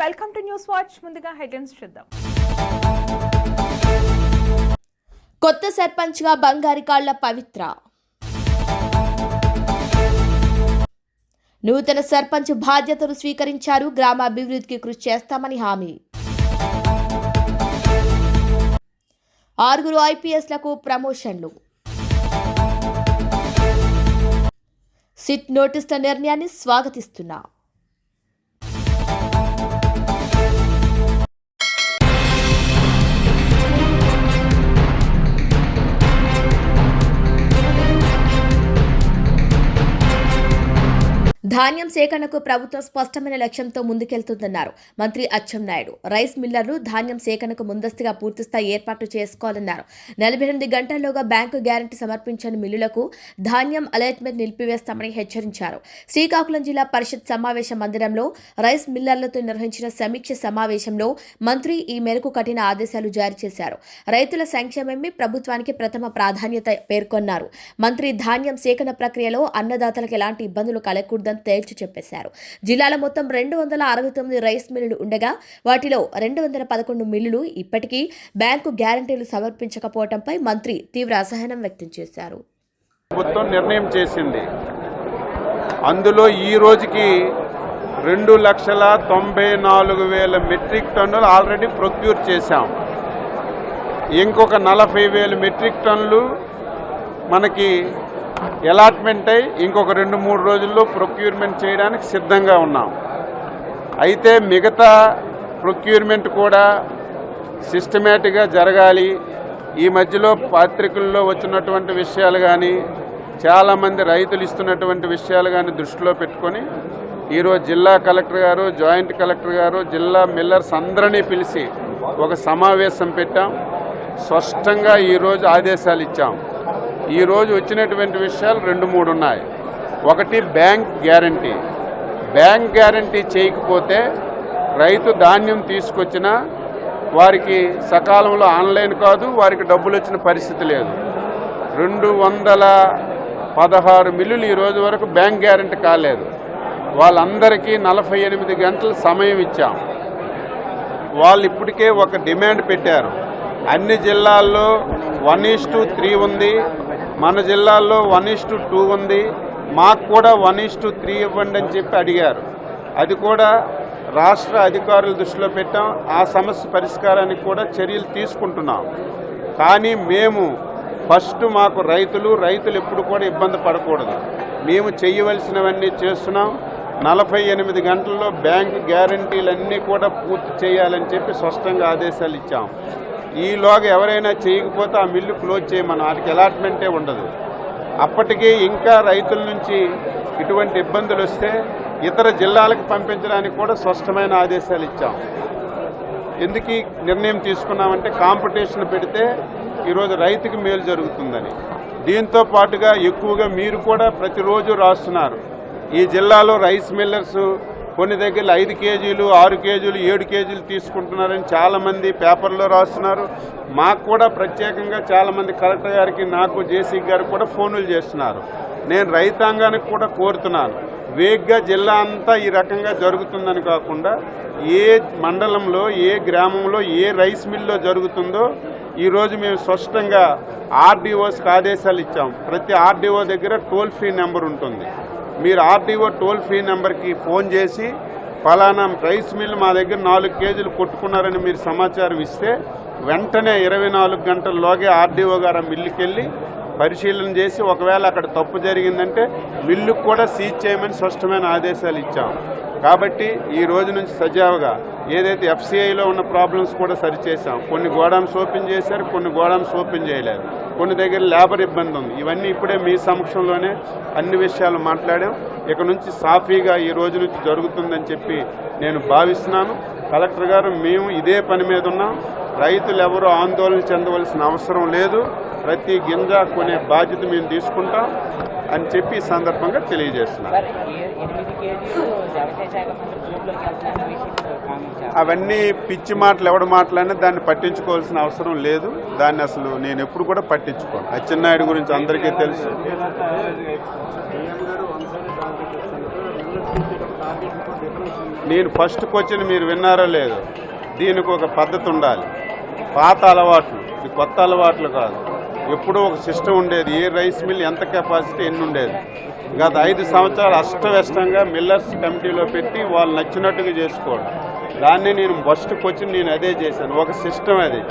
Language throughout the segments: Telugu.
Welcome to news watch. ముందుగా హెడ్లైన్స్ చూద్దాం. కొత్త సర్పంచ్ గా బంగారికాళ్ల పవిత్ర. నూతన సర్పంచ్ బాధ్యతలు స్వీకరించారు. గ్రామాభివృద్ధికి కృషి చేస్తామని హామీ. 6 ఐపీఎస్లకు ప్రమోషన్లు. సిట్ నోటీసుల నిర్ణయాన్ని స్వాగతిస్తున్నా. ధాన్యం సేకరణకు ప్రభుత్వం స్పష్టమైన లక్ష్యంతో ముందుకెళ్తుందన్నారు మంత్రి అచ్చెన్నాయుడు. రైస్ మిల్లర్లు ధాన్యం సేకరణకు ముందస్తుగా పూర్తిస్థాయి ఏర్పాట్లు చేసుకోవాలన్నారు. 48 గంటల్లోగా బ్యాంకు గ్యారంటీ సమర్పించని మిల్లులకు ధాన్యం అలాట్మెంట్ నిలిపివేస్తామని హెచ్చరించారు. శ్రీకాకుళం జిల్లా పరిషత్ సమావేశ మందిరంలో రైస్ మిల్లర్లతో నిర్వహించిన సమీక్ష సమావేశంలో మంత్రి ఈ మేరకు కఠిన ఆదేశాలు జారీ చేశారు. రైతుల సంక్షేమమే ప్రభుత్వానికి ప్రథమ ప్రాధాన్యత పేర్కొన్నారు. మంత్రి ధాన్యం సేకరణ ప్రక్రియలో అన్నదాతలకు ఎలాంటి ఇబ్బందులు కలగకూడదని తేల్చి చెప్పేశారు. జిల్లాలో మొత్తం 269 రైస్ మిల్లులు ఉండగా వాటిలో 211 మిల్లులు ఇప్పటికీ బ్యాంకు గ్యారంటీలు సమర్పించకపోవడంపై మంత్రి తీవ్ర అసహనం వ్యక్తం చేశారు. ప్రభుత్వం నిర్ణయం చేసింది. అందులో ఈ రోజుకి 2,94,000 మెట్రిక్ టన్నులు ఆల్రెడీ ప్రొక్యూర్ చేశాం. ఇంకొక 40,000 మెట్రిక్ టన్నులు మనకి అలాట్మెంట్ అయి ఇంకొక 2-3 రోజుల్లో ప్రొక్యూర్మెంట్ చేయడానికి సిద్ధంగా ఉన్నాం. అయితే మిగతా ప్రొక్యూర్మెంట్ కూడా సిస్టమేటిక్గా జరగాలి. ఈ మధ్యలో పత్రికల్లో వచ్చినటువంటి విషయాలు కానీ చాలామంది రైతులు ఇస్తున్నటువంటి విషయాలు కానీ దృష్టిలో పెట్టుకొని ఈరోజు జిల్లా కలెక్టర్ గారు, జాయింట్ కలెక్టర్ గారు, జిల్లా మిల్లర్స్ అందరినీ పిలిచి ఒక సమావేశం పెట్టాం. స్పష్టంగా ఈరోజు ఆదేశాలు ఇచ్చాం. ఈరోజు వచ్చినటువంటి విషయాలు 2-3 ఉన్నాయి. ఒకటి బ్యాంక్ గ్యారంటీ. బ్యాంక్ గ్యారంటీ చేయకపోతే రైతు ధాన్యం తీసుకొచ్చినా వారికి సకాలంలో ఆన్లైన్ కాదు, వారికి డబ్బులు వచ్చిన పరిస్థితి లేదు. 216 మిల్లులు ఈ రోజు వరకు బ్యాంక్ గ్యారంటీ కాలేదు. వాళ్ళందరికీ 48 గంటల సమయం ఇచ్చాం. వాళ్ళు ఇప్పటికే ఒక డిమాండ్ పెట్టారు. అన్ని జిల్లాల్లో 1:3 ఉంది, మన జిల్లాల్లో 1:2 ఉంది, మాకు కూడా 1:3 ఇవ్వండి అని చెప్పి అడిగారు. అది కూడా రాష్ట్ర అధికారుల దృష్టిలో పెట్టాం. ఆ సమస్య పరిష్కారానికి కూడా చర్యలు తీసుకుంటున్నాం. కానీ మేము ఫస్ట్ మాకు రైతులు ఎప్పుడు కూడా ఇబ్బంది పడకూడదు. మేము చేయవలసినవన్నీ చేస్తున్నాం. 48 గంటల్లో బ్యాంకు గ్యారంటీలన్నీ కూడా పూర్తి చేయాలని చెప్పి స్పష్టంగా ఆదేశాలు ఇచ్చాం. ఈలోగా ఎవరైనా చేయకపోతే ఆ మిల్లు క్లోజ్ చేయమని, వాటికి అలాట్మెంటే ఉండదు. అప్పటికీ ఇంకా రైతుల నుంచి ఇటువంటి ఇబ్బందులు వస్తే ఇతర జిల్లాలకు పంపించడానికి కూడా స్పష్టమైన ఆదేశాలు ఇచ్చాం. ఎందుకు ఈ నిర్ణయం తీసుకున్నామంటే కాంపిటీషన్ పెడితే ఈరోజు రైతుకి మేలు జరుగుతుందని. దీంతో పాటుగా ఎక్కువగా మీరు కూడా ప్రతిరోజు రాస్తున్నారు. ఈ జిల్లాలో రైస్ మిల్లర్స్ కొన్ని దగ్గర 5 కేజీలు, 6 కేజీలు, 7 కేజీలు తీసుకుంటున్నారని చాలామంది పేపర్లో రాస్తున్నారు. మాకు కూడా ప్రత్యేకంగా చాలామంది కలెక్టర్ గారికి, నాకు, జేసీ గారికి కూడా ఫోన్లు చేస్తున్నారు. నేను రైతాంగానికి కూడా కోరుతున్నాను, వేగ్గా జిల్లా అంతా ఈ రకంగా జరుగుతుందని కాకుండా ఏ మండలంలో, ఏ గ్రామంలో, ఏ రైస్ మిల్లో జరుగుతుందో ఈరోజు మేము స్పష్టంగా ఆర్డీఓస్కి ఆదేశాలు ఇచ్చాం. ప్రతి ఆర్డీఓ దగ్గర టోల్ ఫ్రీ నెంబర్ ఉంటుంది. మీరు ఆర్డీఓ టోల్ ఫ్రీ నెంబర్కి ఫోన్ చేసి ఫలానా రైస్ మిల్ మా దగ్గర 4 కేజీలు కొట్టుకున్నారని మీరు సమాచారం ఇస్తే వెంటనే 24 గంటల్లోగే ఆర్డీఓ గారు ఆ మిల్లుకి వెళ్ళి పరిశీలన చేసి ఒకవేళ అక్కడ తప్పు జరిగిందంటే మిల్లుకు కూడా సీజ్ చేయమని స్పష్టమైన ఆదేశాలు ఇచ్చాం. కాబట్టి ఈ రోజు నుంచి సజావుగా ఏదైతే ఎఫ్సీఐలో ఉన్న ప్రాబ్లమ్స్ కూడా సరిచేసాం. కొన్ని గోడామ్స్ ఓపెన్ చేశారు, కొన్ని గోడామ్స్ ఓపెన్ చేయలేదు, కొన్ని దగ్గర లేబర్ ఇబ్బంది ఉంది. ఇవన్నీ ఇప్పుడే మీ సమక్షంలోనే అన్ని విషయాలు మాట్లాడాం. ఇక నుంచి సాఫీగా ఈ రోజు నుంచి జరుగుతుందని చెప్పి నేను భావిస్తున్నాను. కలెక్టర్ గారు, మేము ఇదే పని మీద ఉన్నాం. రైతులు ఎవరూ ఆందోళన చెందవలసిన అవసరం లేదు. ప్రతి గింజ కొనే బాధ్యత మేము తీసుకుంటాం అని చెప్పి ఈ సందర్భంగా తెలియజేస్తున్నాం. అవన్నీ పిచ్చి మాటలు ఎవడు మాట్లాడినా దాన్ని పట్టించుకోవాల్సిన అవసరం లేదు. దాన్ని అసలు నేను ఎప్పుడు కూడా పట్టించుకోను. అచ్చెన్నాయుడు గురించి అందరికీ తెలుసు. నేను ఫస్ట్ క్వశ్చన్ మీరు విన్నారో లేదో, దీనికి ఒక పద్ధతి ఉండాలి. పాత అలవాట్లు, ఇది కొత్త అలవాట్లు కాదు. ఎప్పుడూ ఒక సిస్టమ్ ఉండేది. ఏ రైస్ మిల్ ఎంత కెపాసిటీ ఎన్ని ఉండేది. గత 5 సంవత్సరాలు అష్టవ్యస్తంగా మిల్లర్స్ కమిటీలో పెట్టి వాళ్ళు నచ్చినట్టుగా చేసుకోవడం. దాన్ని నేను ఫస్ట్ క్వశ్చన్ నేను అదే చేశాను. ఒక సిస్టమ్ అది.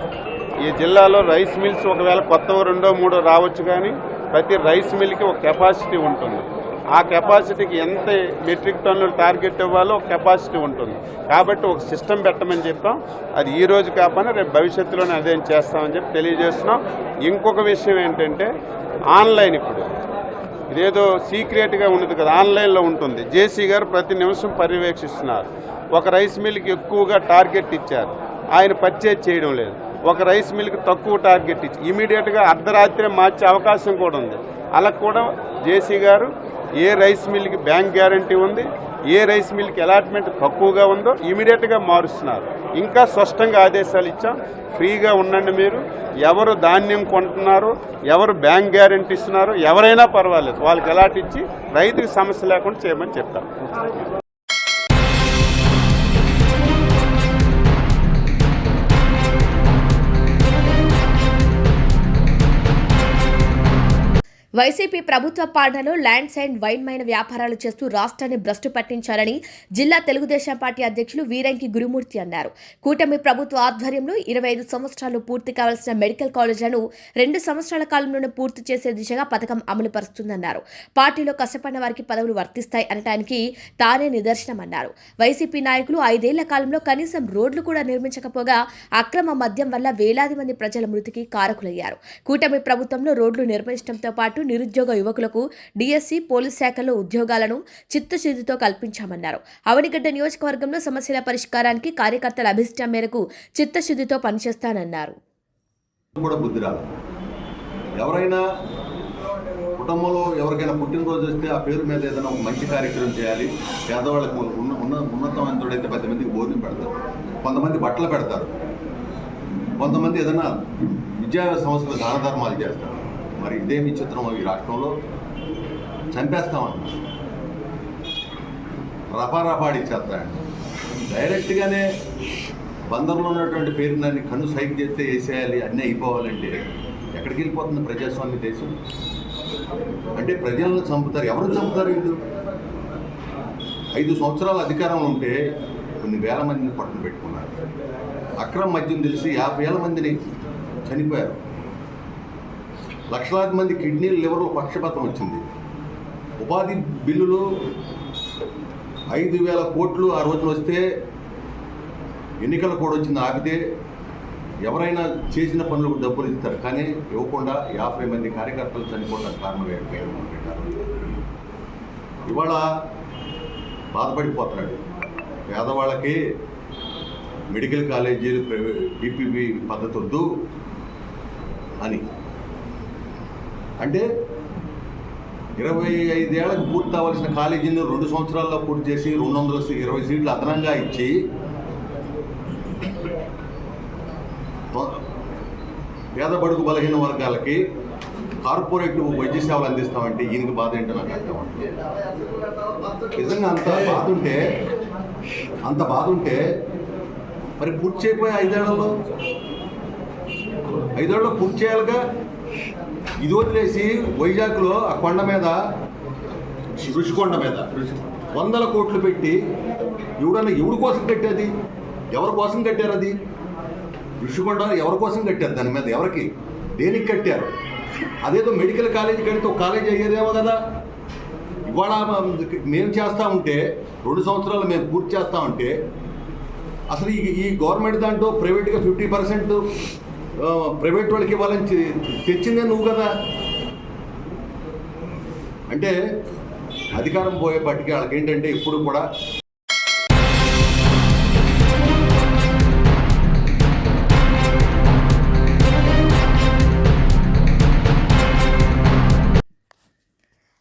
ఈ జిల్లాలో రైస్ మిల్స్ ఒకవేళ కొత్తవి 2, 3 రావచ్చు, కానీ ప్రతి రైస్ మిల్కి ఒక కెపాసిటీ ఉంటుంది. ఆ కెపాసిటీకి ఎంత మెట్రిక్ టన్నులు టార్గెట్ ఇవ్వాలో ఒక కెపాసిటీ ఉంటుంది. కాబట్టి ఒక సిస్టమ్ పెట్టమని చెప్పాం. అది ఈ రోజు కాకపోయినా రేపు భవిష్యత్తులోనే అదేం చేస్తామని చెప్పి తెలియజేస్తున్నాం. ఇంకొక విషయం ఏంటంటే ఆన్లైన్, ఇప్పుడు ఇదేదో సీక్రెట్గా ఉండదు కదా, ఆన్లైన్లో ఉంటుంది. జేసీ గారు ప్రతి నిమిషం పర్యవేక్షిస్తున్నారు. ఒక రైస్ మిల్కి ఎక్కువగా టార్గెట్ ఇచ్చారు, ఆయన పర్చేజ్ చేయడం లేదు. ఒక రైస్ మిల్కి తక్కువ టార్గెట్ ఇచ్చి ఇమీడియట్గా అర్ధరాత్రి మార్చే అవకాశం కూడా ఉంది. అలా కూడా జేసీ గారు ఏ రైస్ మిల్కి బ్యాంక్ గ్యారంటీ ఉంది, ఏ రైస్ మిల్కి అలాట్మెంట్ తక్కువగా ఉందో ఇమీడియట్గా మారుస్తున్నారు. ఇంకా స్పష్టంగా ఆదేశాలు ఇచ్చాం. ఫ్రీగా ఉండండి మీరు. ఎవరు ధాన్యం కొంటున్నారో, ఎవరు బ్యాంక్ గ్యారంటీ ఇస్తున్నారో ఎవరైనా పర్వాలేదు, వాళ్ళకి అలాట్ ఇచ్చి రైతుకి సమస్య లేకుండా చేయమని చెప్తారు. వైసీపీ ప్రభుత్వ పాలనలో ల్యాండ్స్ అండ్ వైన్ మైన్ వ్యాపారాలు చేస్తూ రాష్ట్రాన్ని భ్రష్టు పట్టించారని జిల్లా తెలుగుదేశం పార్టీ అధ్యక్షులు వీరంకి గురుమూర్తి అన్నారు. కూటమి ప్రభుత్వ ఆధ్వర్యంలో 25 సంవత్సరాలు పూర్తి కావాల్సిన మెడికల్ కాలేజీలను 2 సంవత్సరాల కాలంలోనే పూర్తి చేసే దిశగా పథకం అమలు పరుస్తుందన్నారు. పార్టీలో కష్టపడిన వారికి పదవులు వర్తిస్తాయి అనటానికి తానే నిదర్శనమన్నారు. వైసీపీ నాయకులు 5 ఏళ్ల కాలంలో కనీసం రోడ్లు కూడా నిర్మించకపోగా అక్రమ మద్యం వల్ల వేలాది మంది ప్రజల మృతికి కారకులయ్యారు. కూటమి ప్రభుత్వంలో రోడ్లు నిర్మించడంతో పాటు నిరుద్యోగ యువకులకు డిఎస్సి, పోలీస్ శాఖల్లో ఉద్యోగాలను చిత్తశుద్ధితో కల్పించామన్నారు. అవనిగడ్డ నియోజకవర్గంలో సమస్యల పరిష్కారానికి కార్యకర్తల అభిష్టం మేరకు చిత్తశుద్ధితో పనిచేస్తానన్నారు. ఎవరైనా కుటుంబంలో ఎవరికైనా పుట్టినరోజు వస్తే ఆ పేరు మీద ఏదైనా ఒక మంచి కార్యక్రమం చేయాలి. పేదవాళ్ళకు ఉన్నతమైనతోడైతే 10 మందికి భోజనం పెడతారు, కొంతమంది బట్టలు పెడతారు, కొంతమంది ఏదైనా విద్యా సంస్థలు దాన ధర్మాలు చేస్తారు. మరి ఇదే విచిత్రం ఈ రాష్ట్రంలో చంపేస్తామన్నారు, రపాడిచ్చేస్తారండి. డైరెక్ట్గానే బందర్లో ఉన్నటువంటి పేరుని కన్ను సైక్ చేస్తే వేసేయాలి, అన్నీ అయిపోవాలంటే ఎక్కడికి వెళ్ళిపోతుంది ప్రజాస్వామ్య దేశం? అంటే ప్రజలను చంపుతారు. ఎవరు చంపుతారు వీళ్ళు? 5 సంవత్సరాల అధికారంలో ఉంటే కొన్ని వేల మందిని పట్టున పెట్టుకున్నారు. అక్రమ మద్యం తెలిసి 50,000 మందిని చనిపోయారు. లక్షలాది మంది కిడ్నీలు, లివర్లు పక్షపాతం వచ్చింది. ఉపాధి బిల్లులు 5,000 కోట్లు ఆ రోజున వస్తే ఎన్నికల కూడా వచ్చింది. ఆపితే ఎవరైనా చేసిన పనులకు డబ్బులు ఇస్తారు, కానీ ఇవ్వకుండా 50 మంది కార్యకర్తలు చనిపోవడానికి కారణం పెట్టారు. ఇవాళ బాధపడిపోతున్నాడు. పేదవాళ్ళకి మెడికల్ కాలేజీలు పీపీపీ పద్ధతి వద్దు అని అంటే 25 ఏళ్లకు పూర్తి అవ్వాల్సిన కాలేజీని 2 సంవత్సరాల్లో పూర్తి చేసి 220 సీట్లు అదనంగా ఇచ్చి పేద బడుగు బలహీన వర్గాలకి కార్పొరేట్ వైద్య సేవలు అందిస్తామంటే ఈయనకి బాధ ఏంటో నాకు అర్థం. నిజంగా అంత బాధ ఉంటే మరి పూర్తి చేయకపోయి 5 ఏళ్లలో పూర్తి చేయాలిగా. ఇది వదిలేసి వైజాగ్లో ఆ కొండ మీద, ఋషికొండ మీద 100 కోట్లు పెట్టి ఎవరి కోసం కట్టేది? ఎవరి కోసం కట్టారు? అది ఋషికొండ ఎవరి కోసం కట్టారు? దాని మీద ఎవరికి, దేనికి కట్టారు? అదేదో మెడికల్ కాలేజీ కడితే ఒక కాలేజీ అయ్యేదేమో కదా. ఇవాళ మేము చేస్తూ ఉంటే 2 సంవత్సరాలు మేము పూర్తి చేస్తూ ఉంటే అసలు ఈ గవర్నమెంట్ దాంట్లో ప్రైవేట్గా 50% ప్రైవేట్ వాళ్ళకి ఇవ్వాలని తెచ్చిందే నువ్వు కదా. అంటే అధికారం పోయేపటికి వాళ్ళకి ఏంటంటే ఇప్పుడు కూడా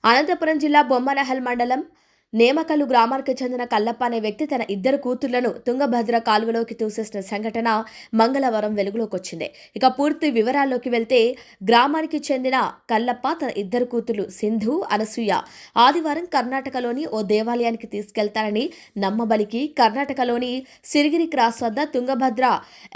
అనంతపురం జిల్లా బొమ్మనహల్ మండలం నేమకల్లు గ్రామానికి చెందిన కల్లప్ప అనే వ్యక్తి తన ఇద్దరు కూతుళ్లను తుంగభద్ర కాలువలోకి తోసేసిన సంఘటన మంగళవారం వెలుగులోకి వచ్చింది. ఇక పూర్తి వివరాల్లోకి వెళ్తే గ్రామానికి చెందిన కల్లప్ప తన ఇద్దరు కూతుళ్లు సింధు, అనసూయ ఆదివారం కర్ణాటకలోని ఓ దేవాలయానికి తీసుకెళ్తారని నమ్మబలికి కర్ణాటకలోని సిరిగిరి క్రాస్ వద్ద తుంగభద్ర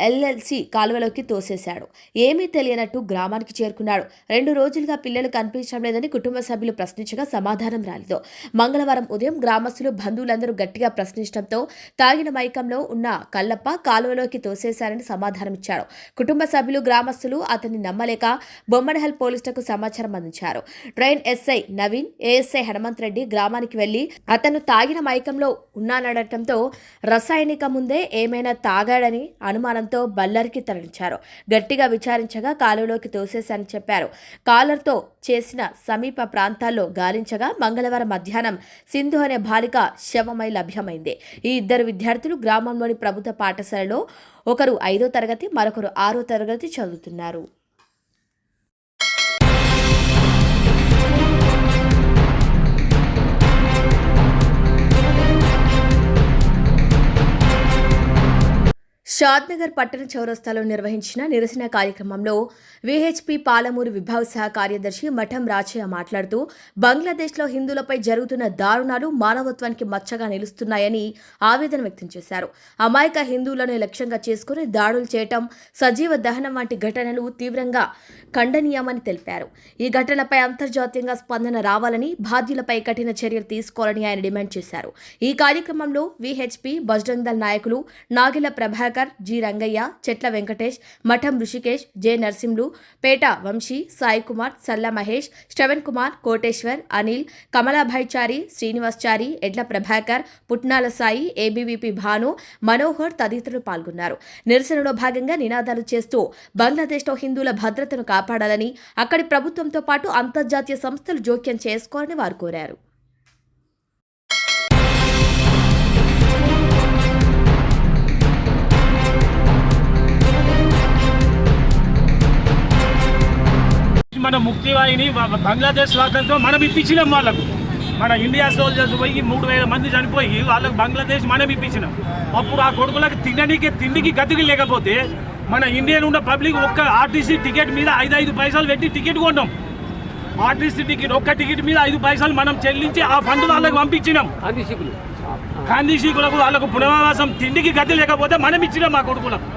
ఎల్ఎల్సి కాలువలోకి తోసేశాడు. ఏమీ తెలియనట్టు గ్రామానికి చేరుకున్నాడు. 2 రోజులుగా పిల్లలు కనిపించడం లేదని కుటుంబ సభ్యులు ప్రశ్నించగా సమాధానం రాలేదు. మంగళవారం ఉదయం గ్రామస్తులు, బంధువులందరూ గట్టిగా ప్రశ్నించడంతో తాగిన మైకంలో ఉన్న కల్లప్ప కాలువలోకి తోసేశారని సమాధానమిచ్చాడు. కుటుంబ సభ్యులు, గ్రామస్తులు అతన్ని నమ్మలేక బొమ్మనహల్ పోలీసులకు సమాచారం అందించారు. Train SI Naveen, ASI Hanumanth Reddy గ్రామానికి వెళ్లి అతను తాగిన మైకంలో ఉన్నానడంతో రసాయనిక ముందే ఏమైనా తాగాడని అనుమానంతో బళ్ళారికి తరలించారు. గట్టిగా విచారించగా కాలువలోకి తోసేశారని చెప్పారు. కాలర్తో చేసిన సమీప ప్రాంతాల్లో గాలించగా మంగళవారం మధ్యాహ్నం సింధు అనే బాలిక శవమై లభ్యమైంది. ఈ ఇద్దరు విద్యార్థులు గ్రామంలోని ప్రభుత్వ పాఠశాలలో ఒకరు 5వ తరగతి, మరొకరు 6వ తరగతి చదువుతున్నారు. షాద్నగర్ పట్టణ చౌరస్తాలో నిర్వహించిన నిరసన కార్యక్రమంలో విహెచ్పి పాలమూరు విభాగ సహ కార్యదర్శి మఠం రాచయ్య మాట్లాడుతూ బంగ్లాదేశ్లో హిందువులపై జరుగుతున్న దారుణాలు మానవత్వానికి మచ్చగా నిలుస్తున్నాయని ఆవేదన వ్యక్తం చేశారు. అమాయక హిందువులను లక్ష్యంగా చేసుకుని దాడులు చేయటం, సజీవ దహనం వంటి ఘటనలు తీవ్రంగా ఖండనీయమని తెలిపారు. ఈ ఘటనపై అంతర్జాతీయంగా స్పందన రావాలని, బాధ్యులపై కఠిన చర్యలు తీసుకోవాలని ఆయన డిమాండ్ చేశారు. ఈ కార్యక్రమంలో విహెచ్పి బజరంగ్ దళ్ నాయకులు నాగిల ప్రభాకర్, జి రంగయ్య, చెట్ల వెంకటేష్, మఠం ఋషికేష్, జె నర్సింహులు, పేట వంశీ, సాయి కుమార్, సల్ల మహేష్, శ్రవణ్ కుమార్, కోటేశ్వర్, అనిల్, కమలాభాయ్చారి, శ్రీనివాస్చారి, ఎడ్ల ప్రభాకర్, పుట్నాల సాయి, ఏబీవీపీ భాను, మనోహర్ తదితరులు పాల్గొన్నారు. నిరసనలో భాగంగా నినాదాలు చేస్తూ బంగ్లాదేశ్లో హిందువుల భద్రతను కాపాడాలని, అక్కడి ప్రభుత్వంతో పాటు అంతర్జాతీయ సంస్థలు జోక్యం చేసుకోవాలని వారు కోరారు. మన ముక్తివాహిని బంగ్లాదేశ్ స్వాతంత్రం మనం ఇప్పించినాం వాళ్ళకు. మన ఇండియా సోల్జర్స్ పోయి 3000 మంది చనిపోయి వాళ్ళకు బంగ్లాదేశ్ మనం ఇప్పించినాం. అప్పుడు ఆ కొడుకులకు తిండికి గతికి లేకపోతే మన ఇండియన్ ఉన్న పబ్లిక్ ఒక్క ఆర్టీసీ టికెట్ మీద 5 పైసలు పెట్టి టికెట్ కొన్నాం. ఆర్టీసీ టికెట్ ఒక్క టికెట్ మీద 5 పైసలు మనం చెల్లించి ఆ ఫండ్ వాళ్ళకు పంపించినాం. గాంధీశీకులకు వాళ్ళకు పునరావాసం తిండికి గతి లేకపోతే మనం ఇచ్చినాం ఆ కొడుకులకు.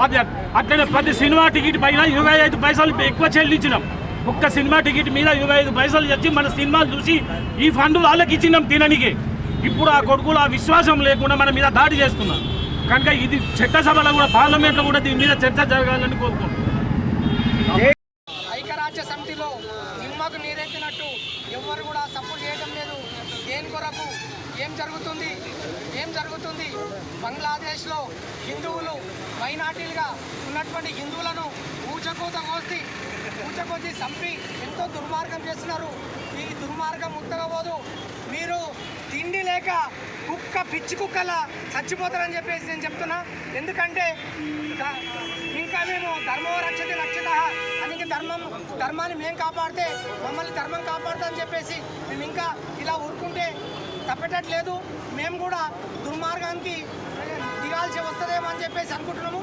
అది అట్లనే ప్రతి సినిమా టికెట్ పైన 25 పైసలు ఎక్కువ చెల్లించినాం. ఒక్క సినిమా టికెట్ మీద 25 పైసలు తెచ్చి మన సినిమాలు చూసి ఈ ఫండ్ వాళ్ళకి ఇచ్చినాం తిననికి. ఇప్పుడు ఆ కొడుకులు ఆ విశ్వాసం లేకుండా మన మీద దాడి చేస్తున్నారు. కనుక ఇది చట్టసభలో కూడా, పార్లమెంట్లో కూడా దీని మీద చర్చ జరగాలని కోరుకుంటున్నాం. ఐక్యరాజ్య సమితిలో నిమ్మకు నీరెత్తినట్టు ఎవరు కూడా సపోర్ట్ చేయడం లేదు. దేని కొరకు ఏం జరుగుతుంది? బంగ్లాదేశ్లో హిందువులు మైనార్టీలుగా ఉన్నటువంటి హిందువులను ఊచకోతి చంపి ఎంతో దుర్మార్గం చేస్తున్నారు. ఈ దుర్మార్గం ముత్తగబోదు. మీరు తిండి లేక పిచ్చి కుక్కలా చచ్చిపోతారని చెప్పేసి నేను చెప్తున్నా. ఎందుకంటే ఇంకా మేము ధర్మో రక్షతే రక్షత అని ధర్మాన్ని మేము కాపాడితే మమ్మల్ని ధర్మం కాపాడుతుందని చెప్పేసి మేము ఇంకా ఇలా ఊరుకుంటే తప్పేటట్లేదు. మేము కూడా దుర్మార్గానికి దిగాల్సి వస్తుందేమో అని చెప్పేసి అనుకుంటున్నాము.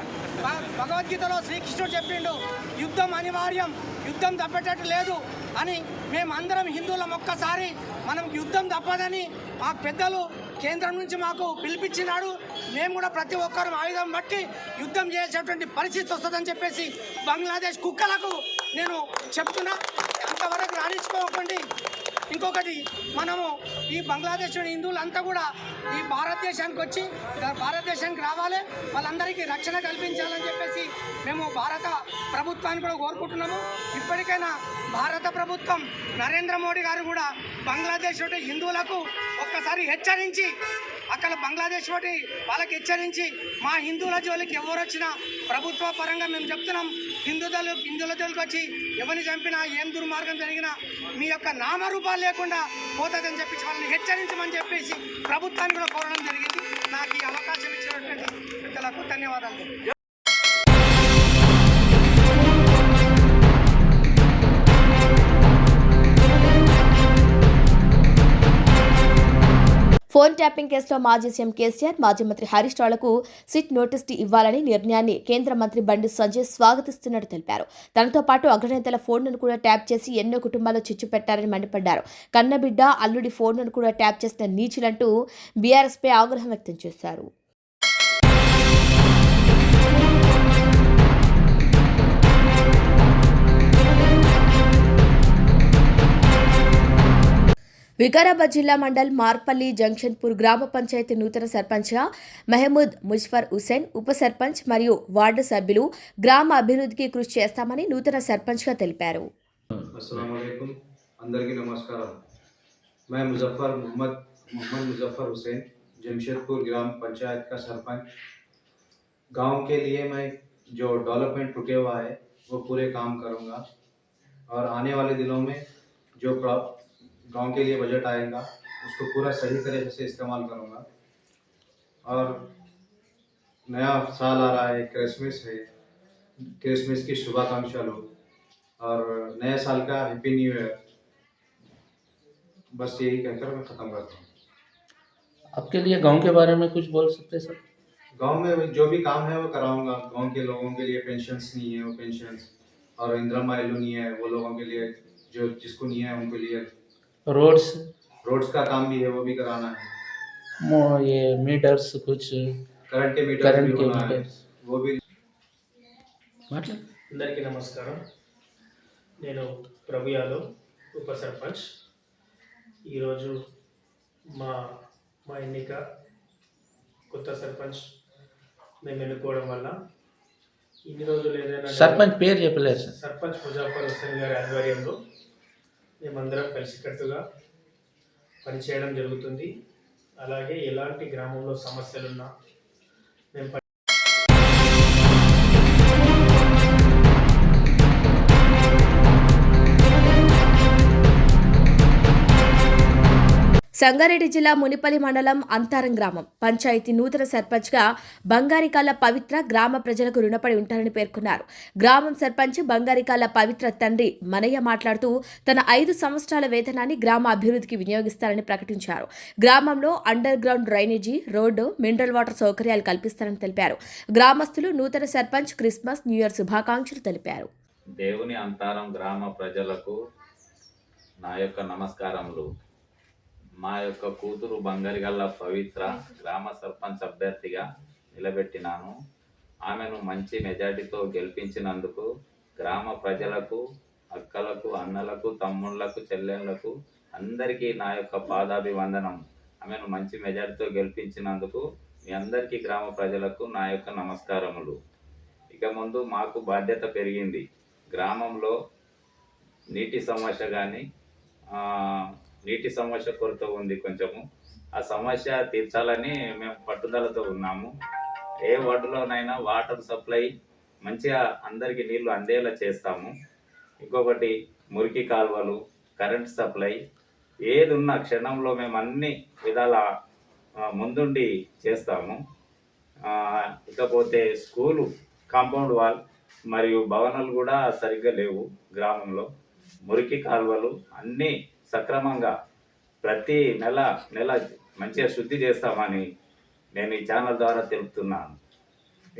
భగవద్గీతలో శ్రీకృష్ణుడు చెప్పిండు, యుద్ధం అనివార్యం, యుద్ధం తప్పేటట్టు లేదు అని. మేమందరం హిందువులం ఒక్కసారి మనం యుద్ధం తప్పదని మా పెద్దలు కేంద్రం నుంచి మాకు పిలిపించినాడు. మేము కూడా ప్రతి ఒక్కరు ఆయుధం బట్టి యుద్ధం చేసేటువంటి పరిస్థితి వస్తుందని చెప్పేసి బంగ్లాదేశ్ కుక్కలకు నేను చెప్తున్నా. అంతవరకు రాణించుకోకండి. ఇంకొకటి, మనము ఈ బంగ్లాదేశ్ హిందువులంతా కూడా ఈ భారతదేశానికి రావాలి, వాళ్ళందరికీ రక్షణ కల్పించాలని చెప్పేసి మేము భారత ప్రభుత్వాన్ని కూడా కోరుకుంటున్నాము. ఇప్పటికైనా భారత ప్రభుత్వం నరేంద్ర మోడీ గారు కూడా బంగ్లాదేశ్ హిందువులకు ఒక్కసారి హెచ్చరించి, అక్కడ బంగ్లాదేశ్ వాళ్ళకి హెచ్చరించి మా హిందువుల జోలికి ఎవరు వచ్చినా ప్రభుత్వ పరంగా మేము చెప్తున్నాం, హిందువుల జోలికి వచ్చి ఎవరిని చంపినా ఏం దుర్మార్గం జరిగినా మీ యొక్క నామరూపాలు లేకుండా పోతుందని చెప్పి వాళ్ళని హెచ్చరించమని చెప్పేసి ప్రభుత్వాన్ని కూడా కోరడం జరిగింది. నాకు ఈ అవకాశం ఇచ్చినటువంటి పెద్దలకు ధన్యవాదాలు. ఫోన్ ట్యాపింగ్ కేసులో మాజీ సీఎం కేసీఆర్, మాజీ మంత్రి హరీష్ రావులకు సిట్ నోటీస్ ఇవ్వాలని నిర్ణయాన్ని కేంద్ర మంత్రి బండి సంజయ్ స్వాగతిస్తున్నట్టు తెలిపారు. తనతో పాటు అగ్రనేతల ఫోన్లను కూడా ట్యాప్ చేసి ఎన్నో కుటుంబాల్లో చిచ్చు పెట్టారని మండిపడ్డారు. కన్నబిడ్డ, అల్లుడి ఫోన్లను కూడా ట్యాప్ చేసిన నీచులంటూ బీఆర్ఎస్పై ఆగ్రహం వ్యక్తం చేశారు. వికారాబాద్ జిల్లా మండల్ మార్పల్లి జంక్షన్పూర్ గ్రామ పంచాయతీ నూతన సర్పంచ్గా మహమూద్ ముజఫర్ హుసేన్, ఉప సర్పంచ్ మరియు వార్డు సభ్యులు గ్రామ అభివృద్ధికి కృషి చేస్తామని నూతన సర్పంచ్గా తెలిపారు. अस्सलाम वालेकुम, అందరికీ నమస్కారం. मैं मोहम्मद मुजफ्फर हुसैन जमशेदपुर ग्राम पंचायत का सरपंच. गांव के लिए मैं जो डेवलपमेंट टूटे हुआ है वो पूरे काम करूंगा और आने वाले दिनों में जो गांव के लिए बजट आएगा उसको पूरा सही तरीके से इस्तेमाल करूंगा. और नया साल आ रहा है, क्रिसमस है, क्रिसमस की शुभकामनाएं लो और नए साल का हैप्पी न्यू ईयर. बस यही कहकर मैं ख़त्म करता हूँ. आपके लिए गांव के बारे में कुछ बोल सकते हैं सर? गांव में जो भी काम है वो कराऊंगा. गांव के लोगों के लिए पेंशन्स नहीं है वो पेंशन्स, और इंदिरा माइलो नहीं है वो लोगों के लिए, जो जिसको नहीं है उनके लिए रोड्स का काम भी है वो भी कराना है. ये मीटर्स कुछ करंट के मीटर करंट भी के होना है मीटर्स वो भी. मतलब అందరికీ నమస్కారం. నేను ప్రభు యాదవ్, ఉప సర్పంచ్. ఈరోజు మా ఎన్నిక కొత్త సర్పంచ్ మేము ఎన్నుకోవడం వల్ల ఇన్ని రోజులు ఏదైనా సర్పంచ్ పేరు చెప్పలేదు సార్. సర్పంచ్ ముజాఫర్ హుస్సేన్ గారి ఆధ్వర్యంలో మేమందరం కలిసికట్టుగా పనిచేయడం జరుగుతుంది. అలాగే ఎలాంటి గ్రామంలో సమస్యలున్నా మేము సంగారెడ్డి జిల్లా మునిపల్లి మండలం అంతారం గ్రామం పంచాయతీ నూతన సర్పంచ్గా బంగారికాళ్ల పవిత్ర గ్రామ ప్రజలకు రుణపడి ఉంటారని పేర్కొన్నారు. గ్రామం సర్పంచ్ బంగారికాళ్ల పవిత్ర తండ్రి మనయ్య మాట్లాడుతూ తన 5 సంవత్సరాల వేతనాన్ని గ్రామ అభివృద్ధికి వినియోగిస్తారని ప్రకటించారు. గ్రామంలో under ground drainage, road, mineral water సౌకర్యాలు కల్పిస్తారని తెలిపారు. గ్రామస్తులు నూతన సర్పంచ్ క్రిస్మస్, న్యూ ఇయర్ శుభాకాంక్షలు తెలిపారు. దేవుని అంతారం గ్రామ ప్రజలకు నా యొక్క నమస్కారములు. మా యొక్క కూతురు బంగారిగల్ల పవిత్ర గ్రామ సర్పంచ్ అభ్యర్థిగా నిలబెట్టినాను. ఆమెను మంచి మెజార్టీతో గెలిపించినందుకు గ్రామ ప్రజలకు, అక్కలకు, అన్నలకు, తమ్ముళ్లకు, చెల్లెళ్లకు అందరికీ నా యొక్క పాదాభివందనం. ఆమెను మంచి మెజార్టీతో గెలిపించినందుకు మీ అందరికీ గ్రామ ప్రజలకు నా యొక్క నమస్కారములు. ఇక ముందు మాకు బాధ్యత పెరిగింది. గ్రామంలో నీటి సమస్య కానీ నీటి సమస్య కొరత ఉంది కొంచెము. ఆ సమస్య తీర్చాలని మేము పట్టుదలతో ఉన్నాము. ఏ వార్డులోనైనా వాటర్ సప్లై మంచిగా అందరికీ నీళ్లు అందేలా చేస్తాము. ఇంకొకటి మురికి కాలువలు, కరెంట్ సప్లై ఏది ఉన్న క్షణంలో మేము అన్ని విధాల ముందుండి చేస్తాము. ఇకపోతే స్కూలు కాంపౌండ్ వాల్ మరియు భవనాలు కూడా సరిగ్గా లేవు గ్రామంలో. మురికి కాలువలు అన్నీ సక్రమంగా ప్రతి నెల మంచిగా శుద్ధి చేస్తామని నేను ఈ ఛానల్ ద్వారా తెలుపుతున్నాను.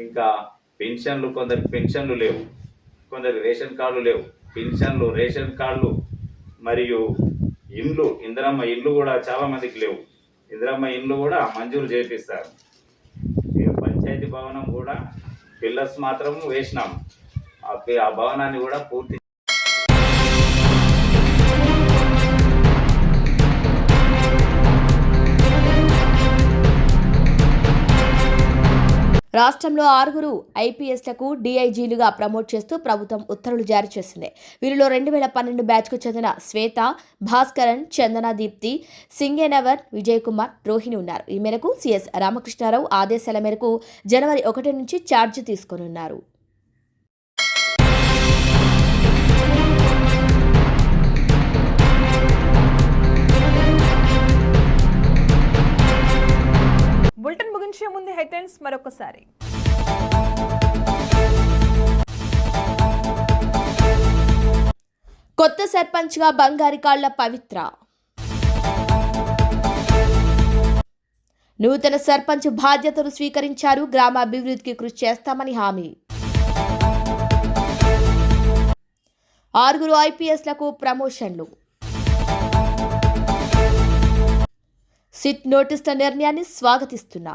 ఇంకా పెన్షన్లు, కొందరికి పెన్షన్లు లేవు, కొందరికి రేషన్ కార్డులు లేవు. పెన్షన్లు, రేషన్ కార్డులు మరియు ఇండ్లు, ఇందిరమ్మ ఇండ్లు కూడా చాలామందికి లేవు. ఇందిరమ్మ ఇండ్లు కూడా మంజూరు చేపిస్తారు. పంచాయతీ భవనం కూడా పిల్లర్స్ మాత్రం వేసినాం. ఆ భవనాన్ని కూడా పూర్తి రాష్ట్రంలో 6 ఐపీఎస్లకు డీఐజీలుగా ప్రమోట్ చేస్తూ ప్రభుత్వం ఉత్తర్వులు జారీ చేసింది. వీరిలో 2012 బ్యాచ్కు చెందిన శ్వేత, భాస్కరన్, చందన దీప్తి, సింగేనవర్, విజయ్ కుమార్, రోహిణి ఉన్నారు. ఈ మేరకు సిఎస్ రామకృష్ణారావు ఆదేశాల మేరకు జనవరి 1 నుంచి ఛార్జ్ తీసుకోనున్నారు. బులెటిన్ ముగించే ముందు హెడ్లైన్స్ మరొకసారి. కొత్త సర్పంచ్గా బంగారికాళ్ల పవిత్ర. నూతన సర్పంచ్ బాధ్యతలు స్వీకరించారు. గ్రామాభివృద్ధికి కృషి చేస్తామని హామీ. 6 ఐపీఎస్లకు ప్రమోషన్లు. సిట్ నోటీసుల నిర్ణయాన్ని స్వాగతిస్తున్నా.